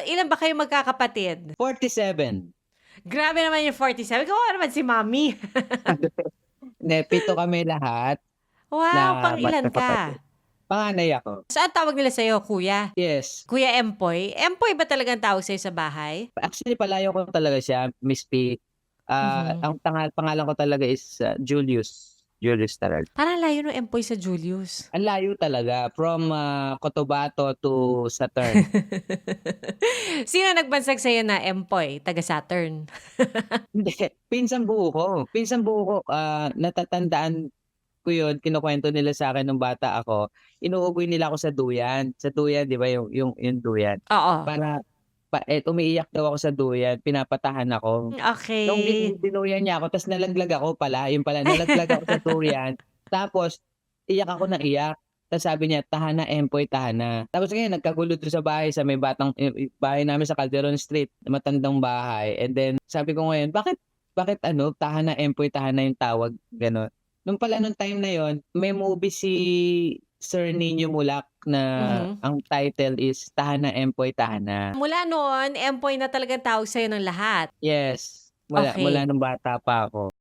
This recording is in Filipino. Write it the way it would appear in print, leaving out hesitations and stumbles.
ilan ba kayo magkakapatid? 47. Grabe naman yung 47, kawawa naman si mommy. Hindi, 7 kami lahat Wow, na pang-ilan ka? magkakapatid. Panganay ako. So, ang tawag nila sa'yo, kuya? Yes. Kuya Empoy? Empoy ba talagang tawag sa'yo sa bahay? Actually, palayaw ko talaga siya, Miss P. Mhm. Ang pangalan ko talaga is, Julius. Julius Taral. Parang layo nung Empoy sa Julius. Ang layo talaga from, Cotabato to Saturn. Sino nagbansag sa'yo na Empoy, taga Saturn? Hindi, pinsan buo ko, natatandaan ko yun, kinukuwento nila sa'kin nung bata ako, inuugoy nila ako sa duyan 'di ba yung duyan, Oo. para umiiyak daw ako sa duyan, pinapatahan ako. Nung Okey. dinuyan niya ako ta's nalaglag ako pala, yun pala nalaglag ako sa durian, tapos iyak ako ng iyak, ta's sabi niya, "Tahan na Empoy, tahan na." Tapos ngayon nagkagulo dun sa bahay sa may batang bahay namin sa Calderon Street, matandang bahay, and then sabi ko ngayon, "Bakit ano, tahan na Empoy, tahan na yung tawag?" Gano'n. Nung pala nung time na yun, may movie si Sir Nino Mulak na Mhm. ang title is Tahan na Empoy, Tahan na. Mula noon, Empoy na talagang tawag sa'yo ng lahat? Yes, mula Okey. nung bata pa ako.